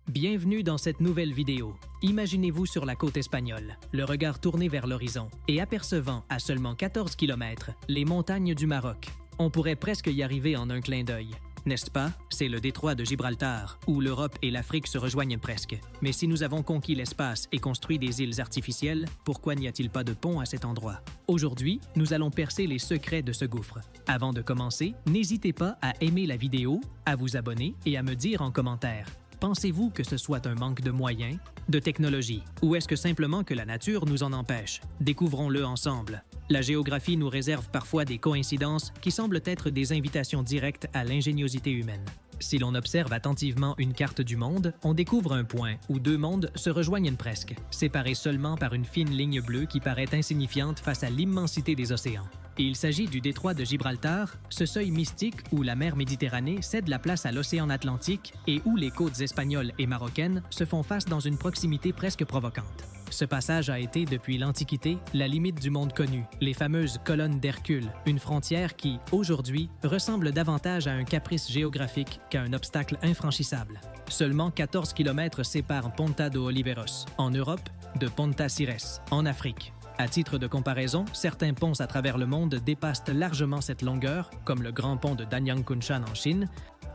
Bienvenue dans cette nouvelle vidéo. Imaginez-vous sur la côte espagnole, le regard tourné vers l'horizon et apercevant à seulement 14 km les montagnes du Maroc. On pourrait presque y arriver en un clin d'œil. N'est-ce pas? C'est le détroit de Gibraltar, où l'Europe et l'Afrique se rejoignent presque. Mais si nous avons conquis l'espace et construit des îles artificielles, pourquoi n'y a-t-il pas de pont à cet endroit? Aujourd'hui, nous allons percer les secrets de ce gouffre. Avant de commencer, n'hésitez pas à aimer la vidéo, à vous abonner et à me dire en commentaire. Pensez-vous que ce soit un manque de moyens, de technologie, ou est-ce que simplement que la nature nous en empêche? Découvrons-le ensemble. La géographie nous réserve parfois des coïncidences qui semblent être des invitations directes à l'ingéniosité humaine. Si l'on observe attentivement une carte du monde, on découvre un point où deux mondes se rejoignent presque, séparés seulement par une fine ligne bleue qui paraît insignifiante face à l'immensité des océans. Et il s'agit du détroit de Gibraltar, ce seuil mystique où la mer Méditerranée cède la place à l'océan Atlantique et où les côtes espagnoles et marocaines se font face dans une proximité presque provocante. Ce passage a été, depuis l'Antiquité, la limite du monde connu, les fameuses colonnes d'Hercule, une frontière qui, aujourd'hui, ressemble davantage à un caprice géographique qu'à un obstacle infranchissable. Seulement 14 km séparent Ponta de Oliveros, en Europe, de Ponta Cires, en Afrique. À titre de comparaison, certains ponts à travers le monde dépassent largement cette longueur, comme le grand pont de Danyang Kunshan en Chine,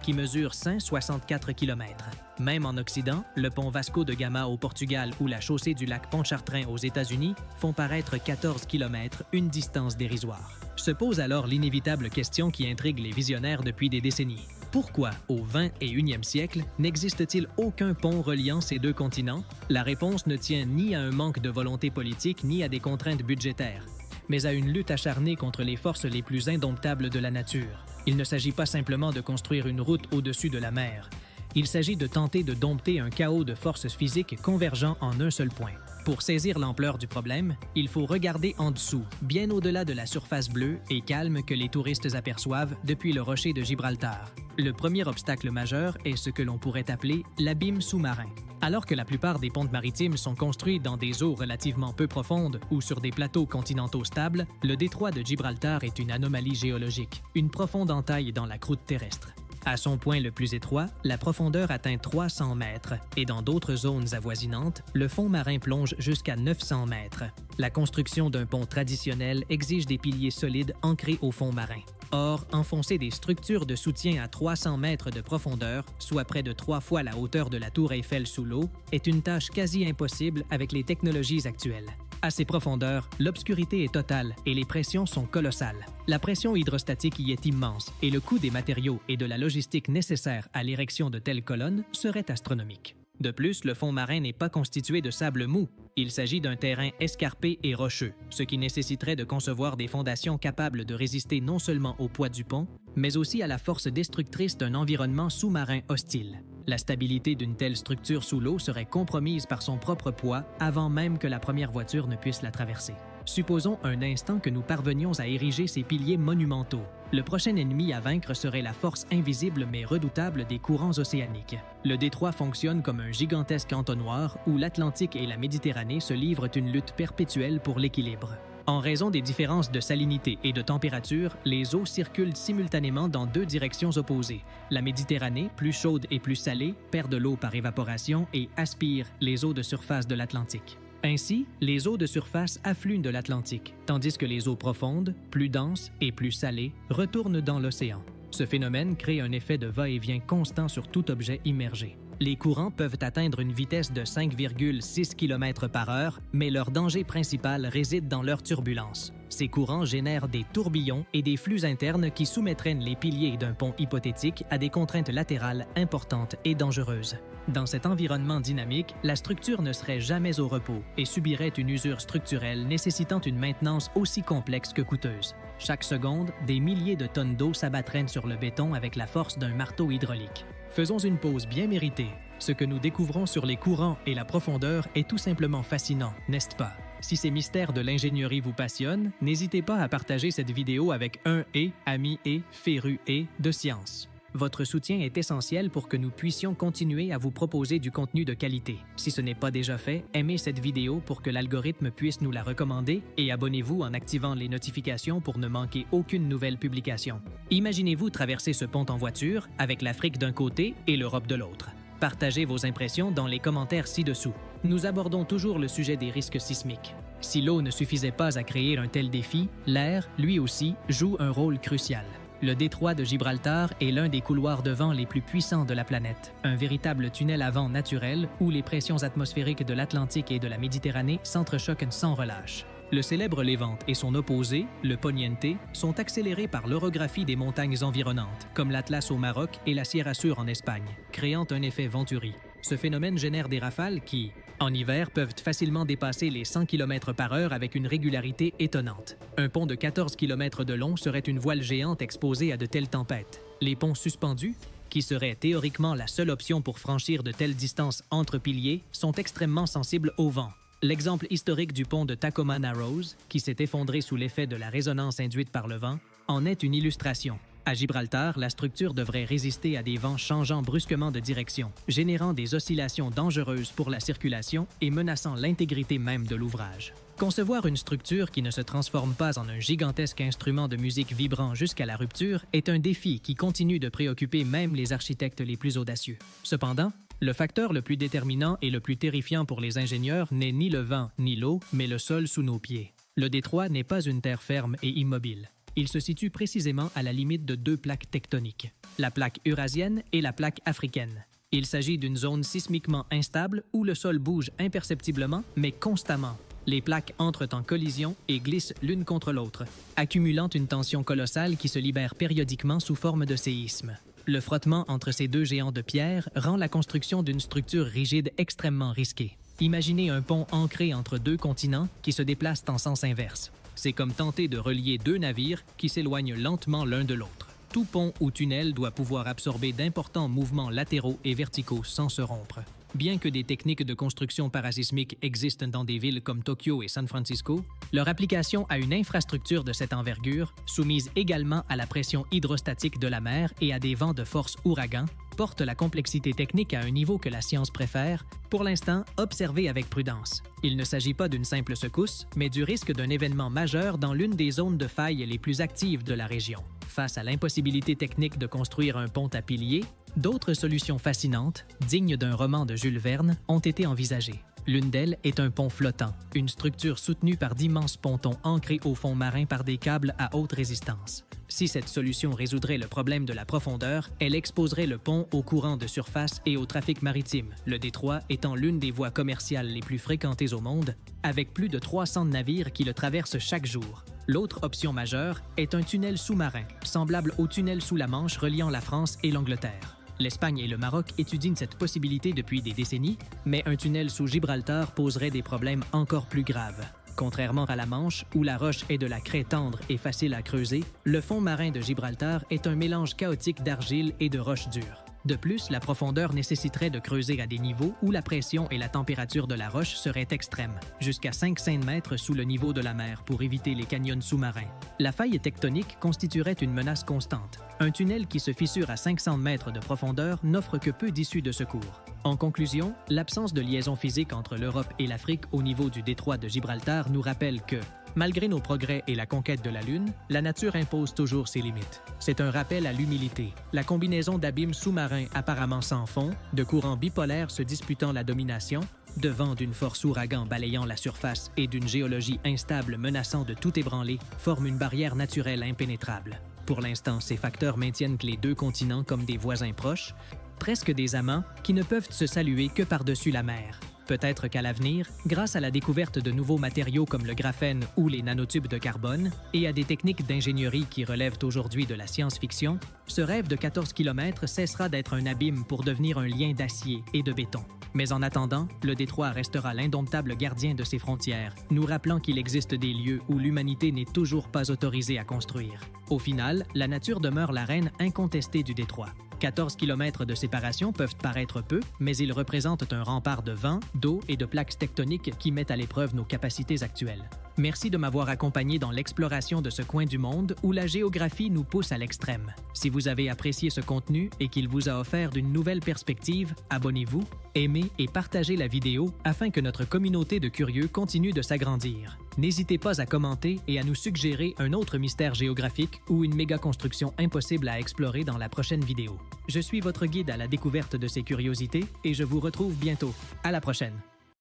qui mesure 164 km. Même en Occident, le pont Vasco de Gama au Portugal ou la chaussée du lac Pontchartrain aux États-Unis font paraître 14 km, une distance dérisoire. Se pose alors l'inévitable question qui intrigue les visionnaires depuis des décennies. Pourquoi, au 20 et 1e siècle, n'existe-t-il aucun pont reliant ces deux continents? La réponse ne tient ni à un manque de volonté politique ni à des contraintes budgétaires, mais à une lutte acharnée contre les forces les plus indomptables de la nature. Il ne s'agit pas simplement de construire une route au-dessus de la mer. Il s'agit de tenter de dompter un chaos de forces physiques convergent en un seul point. Pour saisir l'ampleur du problème, il faut regarder en dessous, bien au-delà de la surface bleue et calme que les touristes aperçoivent depuis le rocher de Gibraltar. Le premier obstacle majeur est ce que l'on pourrait appeler l'abîme sous-marin. Alors que la plupart des ponts maritimes sont construits dans des eaux relativement peu profondes ou sur des plateaux continentaux stables, le détroit de Gibraltar est une anomalie géologique, une profonde entaille dans la croûte terrestre. À son point le plus étroit, la profondeur atteint 300 mètres et dans d'autres zones avoisinantes, le fond marin plonge jusqu'à 900 mètres. La construction d'un pont traditionnel exige des piliers solides ancrés au fond marin. Or, enfoncer des structures de soutien à 300 mètres de profondeur, soit près de 3 fois la hauteur de la tour Eiffel sous l'eau, est une tâche quasi impossible avec les technologies actuelles. À ces profondeurs, l'obscurité est totale et les pressions sont colossales. La pression hydrostatique y est immense et le coût des matériaux et de la logistique nécessaires à l'érection de telles colonnes serait astronomique. De plus, le fond marin n'est pas constitué de sable mou. Il s'agit d'un terrain escarpé et rocheux, ce qui nécessiterait de concevoir des fondations capables de résister non seulement au poids du pont, mais aussi à la force destructrice d'un environnement sous-marin hostile. La stabilité d'une telle structure sous l'eau serait compromise par son propre poids avant même que la première voiture ne puisse la traverser. Supposons un instant que nous parvenions à ériger ces piliers monumentaux. Le prochain ennemi à vaincre serait la force invisible mais redoutable des courants océaniques. Le détroit fonctionne comme un gigantesque entonnoir où l'Atlantique et la Méditerranée se livrent une lutte perpétuelle pour l'équilibre. En raison des différences de salinité et de température, les eaux circulent simultanément dans deux directions opposées. La Méditerranée, plus chaude et plus salée, perd de l'eau par évaporation et aspire les eaux de surface de l'Atlantique. Ainsi, les eaux de surface affluent de l'Atlantique, tandis que les eaux profondes, plus denses et plus salées, retournent dans l'océan. Ce phénomène crée un effet de va-et-vient constant sur tout objet immergé. Les courants peuvent atteindre une vitesse de 5,6 km/h, mais leur danger principal réside dans leur turbulence. Ces courants génèrent des tourbillons et des flux internes qui soumettraient les piliers d'un pont hypothétique à des contraintes latérales importantes et dangereuses. Dans cet environnement dynamique, la structure ne serait jamais au repos et subirait une usure structurelle nécessitant une maintenance aussi complexe que coûteuse. Chaque seconde, des milliers de tonnes d'eau s'abattraient sur le béton avec la force d'un marteau hydraulique. Faisons une pause bien méritée. Ce que nous découvrons sur les courants et la profondeur est tout simplement fascinant, n'est-ce pas? Si ces mystères de l'ingénierie vous passionnent, n'hésitez pas à partager cette vidéo avec un ami féru de science. Votre soutien est essentiel pour que nous puissions continuer à vous proposer du contenu de qualité. Si ce n'est pas déjà fait, aimez cette vidéo pour que l'algorithme puisse nous la recommander et abonnez-vous en activant les notifications pour ne manquer aucune nouvelle publication. Imaginez-vous traverser ce pont en voiture avec l'Afrique d'un côté et l'Europe de l'autre. Partagez vos impressions dans les commentaires ci-dessous. Nous abordons toujours le sujet des risques sismiques. Si l'eau ne suffisait pas à créer un tel défi, l'air, lui aussi, joue un rôle crucial. Le détroit de Gibraltar est l'un des couloirs de vent les plus puissants de la planète, un véritable tunnel à vent naturel où les pressions atmosphériques de l'Atlantique et de la Méditerranée s'entrechoquent sans relâche. Le célèbre Levante et son opposé, le Poniente, sont accélérés par l'orographie des montagnes environnantes, comme l'Atlas au Maroc et la Sierra Sur en Espagne, créant un effet Venturi. Ce phénomène génère des rafales qui, en hiver, peuvent facilement dépasser les 100 km/h avec une régularité étonnante. Un pont de 14 km de long serait une voile géante exposée à de telles tempêtes. Les ponts suspendus, qui seraient théoriquement la seule option pour franchir de telles distances entre piliers, sont extrêmement sensibles au vent. L'exemple historique du pont de Tacoma Narrows, qui s'est effondré sous l'effet de la résonance induite par le vent, en est une illustration. À Gibraltar, la structure devrait résister à des vents changeant brusquement de direction, générant des oscillations dangereuses pour la circulation et menaçant l'intégrité même de l'ouvrage. Concevoir une structure qui ne se transforme pas en un gigantesque instrument de musique vibrant jusqu'à la rupture est un défi qui continue de préoccuper même les architectes les plus audacieux. Cependant, le facteur le plus déterminant et le plus terrifiant pour les ingénieurs n'est ni le vent ni l'eau, mais le sol sous nos pieds. Le détroit n'est pas une terre ferme et immobile. Il se situe précisément à la limite de deux plaques tectoniques, la plaque eurasienne et la plaque africaine. Il s'agit d'une zone sismiquement instable où le sol bouge imperceptiblement, mais constamment. Les plaques entrent en collision et glissent l'une contre l'autre, accumulant une tension colossale qui se libère périodiquement sous forme de séisme. Le frottement entre ces deux géants de pierre rend la construction d'une structure rigide extrêmement risquée. Imaginez un pont ancré entre deux continents qui se déplacent en sens inverse. C'est comme tenter de relier deux navires qui s'éloignent lentement l'un de l'autre. Tout pont ou tunnel doit pouvoir absorber d'importants mouvements latéraux et verticaux sans se rompre. Bien que des techniques de construction parasismique existent dans des villes comme Tokyo et San Francisco, leur application à une infrastructure de cette envergure, soumise également à la pression hydrostatique de la mer et à des vents de force ouragan, porte la complexité technique à un niveau que la science préfère, pour l'instant, observer avec prudence. Il ne s'agit pas d'une simple secousse, mais du risque d'un événement majeur dans l'une des zones de faille les plus actives de la région. Face à l'impossibilité technique de construire un pont à piliers, d'autres solutions fascinantes, dignes d'un roman de Jules Verne, ont été envisagées. L'une d'elles est un pont flottant, une structure soutenue par d'immenses pontons ancrés au fond marin par des câbles à haute résistance. Si cette solution résoudrait le problème de la profondeur, elle exposerait le pont aux courants de surface et au trafic maritime, le détroit étant l'une des voies commerciales les plus fréquentées au monde, avec plus de 300 navires qui le traversent chaque jour. L'autre option majeure est un tunnel sous-marin, semblable au tunnel sous la Manche reliant la France et l'Angleterre. L'Espagne et le Maroc étudient cette possibilité depuis des décennies, mais un tunnel sous Gibraltar poserait des problèmes encore plus graves. Contrairement à la Manche, où la roche est de la craie tendre et facile à creuser, le fond marin de Gibraltar est un mélange chaotique d'argile et de roches dures. De plus, la profondeur nécessiterait de creuser à des niveaux où la pression et la température de la roche seraient extrêmes, jusqu'à 500 mètres sous le niveau de la mer pour éviter les canyons sous-marins. La faille tectonique constituerait une menace constante. Un tunnel qui se fissure à 500 mètres de profondeur n'offre que peu d'issues de secours. En conclusion, l'absence de liaison physique entre l'Europe et l'Afrique au niveau du détroit de Gibraltar nous rappelle que, malgré nos progrès et la conquête de la Lune, la nature impose toujours ses limites. C'est un rappel à l'humilité. La combinaison d'abîmes sous-marins apparemment sans fond, de courants bipolaires se disputant la domination, de vents d'une force ouragan balayant la surface et d'une géologie instable menaçant de tout ébranler, forment une barrière naturelle impénétrable. Pour l'instant, ces facteurs maintiennent les deux continents comme des voisins proches, presque des amants qui ne peuvent se saluer que par-dessus la mer. Peut-être qu'à l'avenir, grâce à la découverte de nouveaux matériaux comme le graphène ou les nanotubes de carbone, et à des techniques d'ingénierie qui relèvent aujourd'hui de la science-fiction, ce rêve de 14 km cessera d'être un abîme pour devenir un lien d'acier et de béton. Mais en attendant, le détroit restera l'indomptable gardien de ses frontières, nous rappelant qu'il existe des lieux où l'humanité n'est toujours pas autorisée à construire. Au final, la nature demeure la reine incontestée du détroit. 14 km de séparation peuvent paraître peu, mais ils représentent un rempart de vent, d'eau et de plaques tectoniques qui mettent à l'épreuve nos capacités actuelles. Merci de m'avoir accompagné dans l'exploration de ce coin du monde où la géographie nous pousse à l'extrême. Si vous avez apprécié ce contenu et qu'il vous a offert d'une nouvelle perspective, abonnez-vous, aimez et partagez la vidéo afin que notre communauté de curieux continue de s'agrandir. N'hésitez pas à commenter et à nous suggérer un autre mystère géographique ou une méga-construction impossible à explorer dans la prochaine vidéo. Je suis votre guide à la découverte de ces curiosités et je vous retrouve bientôt. À la prochaine!